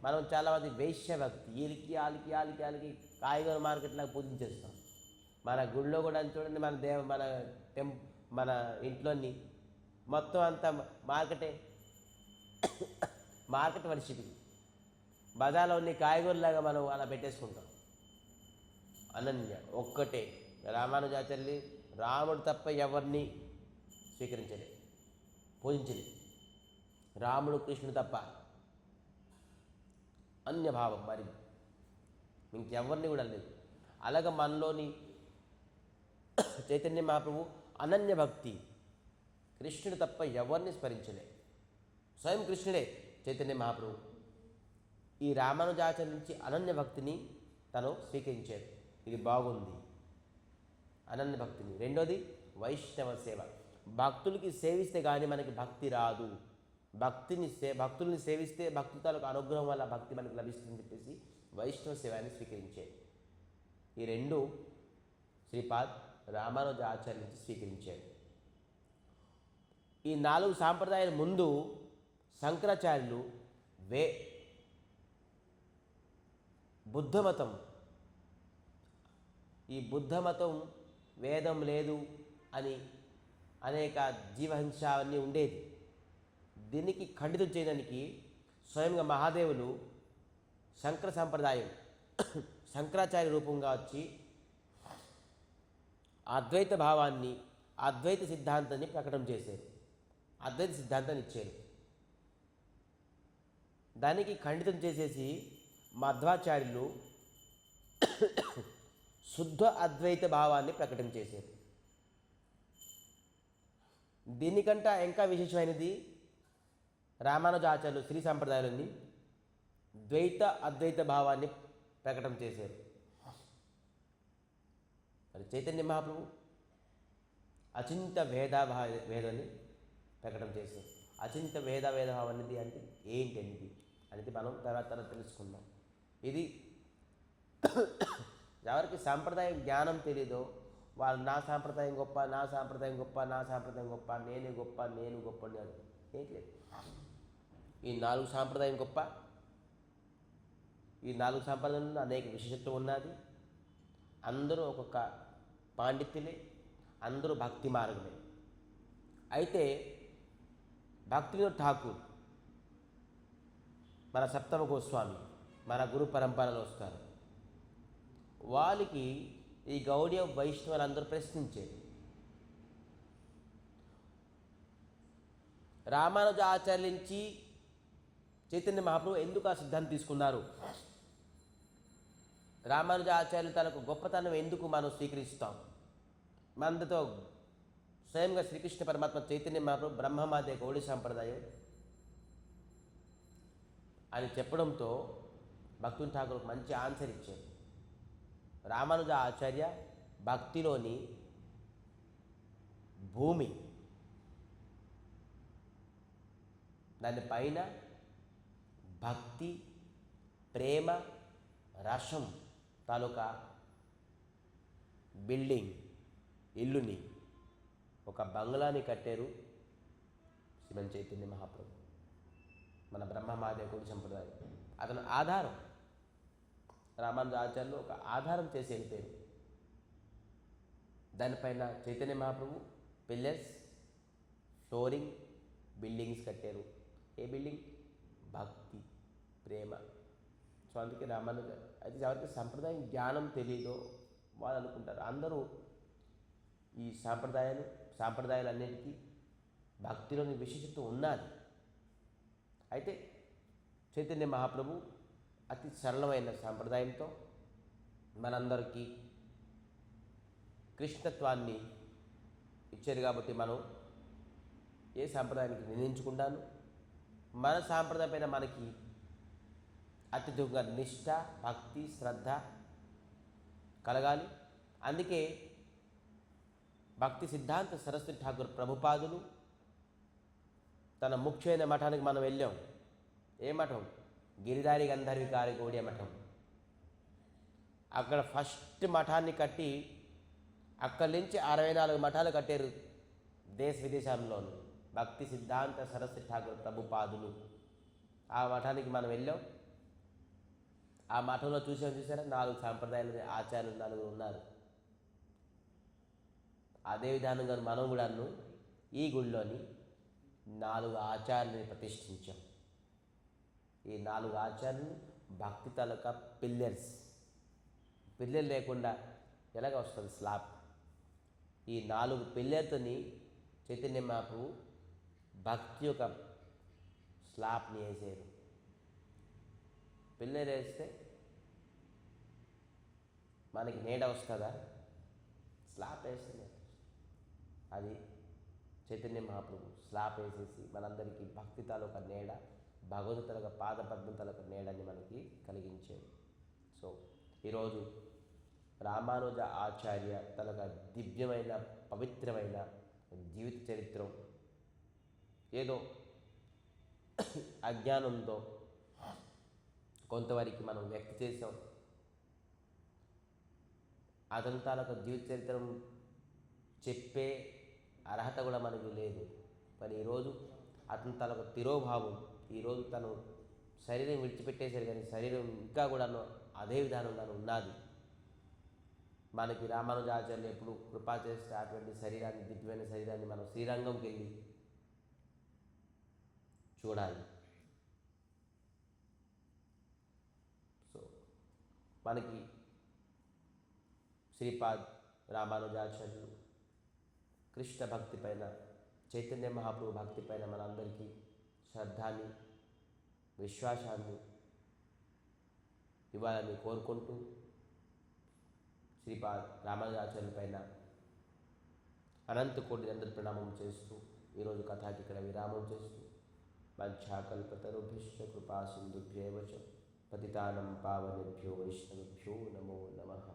మనం చాలామంది వేశ్య భక్తి, ఈలికి ఆలికి ఆలికి ఆలికి కాయగూర మార్కెట్లాగా పూజించేస్తాం. మన గుళ్ళో కూడా చూడండి, మన ఇంట్లోని మొత్తం అంతా మార్కెట్ వర్షిపింగ్, బజార్లో ఉన్న కాయగూరలాగా మనం అలా పెట్టేసుకుంటాం. అనన్య ఒక్కటే రామానుజాచార్యులు, రాముడు తప్ప ఎవరిని స్వీకరించలేదు, పూజించలేదు. రాముడు కృష్ణుడు తప్ప అన్యభావం, మరి ఇంకెవరిని కూడా లేదు. అలాగే మనలోని చైతన్య మహాప్రభు అనన్య భక్తి, కృష్ణుడు తప్ప ఎవరిని స్మరించలే. స్వయం కృష్ణుడే చైతన్య మహాప్రభు ఈ రామానుజాచార్య నుంచి అనన్య భక్తిని తను స్వీకరించాడు. ఇది బాగుంది, అనన్య భక్తిని. రెండోది వైష్ణవ సేవ. భక్తులకి సేవిస్తే కానీ మనకి భక్తి రాదు. భక్తుల్ని సేవిస్తే భక్తి తాలూకు అనుగ్రహం వల్ల భక్తి మనకు లభిస్తుందని చెప్పేసి వైష్ణవ సేవాన్ని స్వీకరించాడు. ఈ రెండు శ్రీపాద్ రామానుజాచార్య నుంచి స్వీకరించాడు. ఈ 4 సాంప్రదాయాల ముందు శంకరాచార్యులు బుద్ధమతం, ఈ బుద్ధమతం వేదం లేదు అని అనేక జీవహింస అన్నీ ఉండేది. దీనికి ఖండితం చేయడానికి స్వయంగా మహాదేవులు శంకర సంప్రదాయం శంకరాచార్య రూపంగా వచ్చి అద్వైత భావాన్ని, అద్వైత సిద్ధాంతాన్ని ప్రకటన చేశారు, అద్వైత సిద్ధాంతాన్ని ఇచ్చారు. దానికి ఖండితం చేసేసి మధ్వాచార్యులు శుద్ధ అద్వైత భావాన్ని ప్రకటన చేశారు. దీనికంటే ఇంకా విశేషమైనది రామానుజాచార్యులు శ్రీ సంప్రదాయాలని ద్వైత అద్వైత భావాన్ని ప్రకటన చేశారు. మరి చైతన్య మహాప్రభు అచింత వేదాన్ని ప్రకటన చేశారు. అచింత వేదభావం అనేది అంటే ఏంటనేది అనేది మనం తర్వాత తెలుసుకుందాం. ఇది ఎవరికి సాంప్రదాయం జ్ఞానం తెలీదో వాళ్ళు నా సాంప్రదాయం గొప్ప, నా సాంప్రదాయం గొప్ప, నా సాంప్రదాయం గొప్ప, నేను గొప్ప, నేను గొప్ప అని ఏంటి లేదు. ఈ 4 సాంప్రదాయం గొప్ప. ఈ 4 సాంప్రదాయంలో అనేక విశేషత్వం ఉన్నది. అందరూ ఒక్కొక్క పాండిత్యులే, అందరూ భక్తి మార్గమే. అయితే భక్తిలో ఠాకూర్ మన సప్తమ గోస్వామి మన గురు పరంపరలో వస్తారు. వాళ్ళకి ఈ గౌడీయ వైష్ణవులు అందరూ ప్రశ్నించారు, రామానుజాచార్యుల నుంచి చైతన్య మహాప్రభు ఎందుకు ఆ సిద్ధాంతం తీసుకున్నారు? రామానుజాచార్యులు తనకు గొప్పతనం ఎందుకు మనం స్వీకరిస్తాం? మనతో స్వయంగా శ్రీకృష్ణ పరమాత్మ చైతన్య మహాప్రభు బ్రహ్మమాదే గౌడీ సాంప్రదాయం అని చెప్పడంతో భక్తుని ఠాకూర్ మంచి ఆన్సర్ ఇచ్చారు. రామానుజ ఆచార్య భక్తిలోని భూమి, దానిపైన భక్తి, ప్రేమ, రసం తాలూకా బిల్డింగ్, ఇల్లుని, ఒక బంగ్లాని కట్టారు శ్రీమన్ చైతన్య మహాప్రభు మన బ్రహ్మమాదే గౌడీ సంప్రదాయం. అతను ఆధారం, రామానుజ ఆచార్యులు ఒక ఆధారం చేసి వెళ్ళిపోయారు. దానిపైన Chaitanya Mahaprabhu pillars, flooring, buildings కట్టారు. ఏ బిల్డింగ్? భక్తి, ప్రేమ. సో అందుకే రామానుజ అయితే ఎవరికి సంప్రదాయం జ్ఞానం తెలీదో వాళ్ళు అనుకుంటారు. అందరూ ఈ సాంప్రదాయాలన్నిటికీ భక్తిలోని విశేషత ఉన్నది. అయితే చైతన్య మహాప్రభు అతి సరళమైన సాంప్రదాయంతో మనందరికీ కృష్ణత్వాన్ని ఇచ్చారు. కాబట్టి మనం ఏ సాంప్రదాయానికి నిర్ణయించుకుంటాను, మన సాంప్రదాయం పైన మనకి అత్యధికంగా నిష్ఠ, భక్తి, శ్రద్ధ కలగాలి. అందుకే భక్తి సిద్ధాంత సరస్వతి ఠాకూర్ ప్రభుపాదులు తన ముఖ్యమైన మఠానికి మనం వెళ్ళాం. ఏ మఠం? గిరిధారి గంధర్వికారి గౌడియ మఠం. అక్కడ ఫస్ట్ మఠాన్ని కట్టి అక్కడి నుంచి 64 మఠాలు కట్టారు దేశ విదేశాల్లోనూ. భక్తి సిద్ధాంత సరస్వతి ఠాకూర్ ప్రభుపాదులు. ఆ మఠానికి మనం వెళ్ళాం. ఆ మఠంలో చూసారా 4 సాంప్రదాయాలు ఆచార్యులు 4 ఉన్నారు. అదే విధానంగా మనం కూడాను ఈ గుడిలోని 4 ఆచార్యులని ప్రతిష్ఠించాం. ఈ 4 ఆచార్యులు భక్తి తాలూకా పిల్లర్స్. పిల్లర్ లేకుండా ఎలాగ వస్తుంది స్లాబ్? ఈ 4 పిల్లర్తోని చైతన్య మహాప్రభు భక్తి యొక్క స్లాబ్ని వేసారు. పిల్లర్ వేస్తే మనకి నీడ వస్తుందా? స్లాబ్ వేస్తే అది చైతన్య మహాప్రభు స్లాబ్ వేసేసి మనందరికీ భక్తి తాలూకా నీడ, భగవంతుల పాదపద్మం తాలూకా నీడని మనకి కలిగించాడు. సో ఈరోజు రామానుజ ఆచార్య తన దివ్యమైన పవిత్రమైన జీవిత చరిత్రం ఏదో అజ్ఞానంతో కొంతవరకు మనం వ్యక్తి చేసాం. అతని తాలూకా జీవిత చరిత్రం చెప్పే అర్హత కూడా మనకు లేదు. మరి ఈరోజు అతని తాలూకా తిరోభావం, ఈరోజు తను శరీరం విడిచిపెట్టేశారు, కానీ శరీరం ఇంకా కూడా అదే విధానంగానే ఉన్నది. మనకి రామానుజాచార్యులు ఎప్పుడు కృపా చేస్తే అటువంటి శరీరాన్ని, దివ్యమైన శరీరాన్ని మనం శ్రీరంగంకి వెళ్ళి చూడాలి. సో మనకి శ్రీపాద్ రామానుజాచార్యులు కృష్ణ భక్తి పైన, చైతన్య మహాప్రభు భక్తి పైన మనందరికీ శ్రద్ధాన్ని, విశ్వాసాన్ని ఇవ్వాలని కోరుకుంటూ శ్రీపాద్ రామానుజాచార్యుల పైన అనంత కోటి దండోత ప్రణామం చేస్తూ ఈరోజు కథకి ఇక్కడ విరామం చేస్తూ వాంఛాకల్పతరుభ్యశ్చ కృపా సింధుభ్యేవ చ పతితానం పావనేభ్యో వైష్ణవేభ్యో నమో నమః.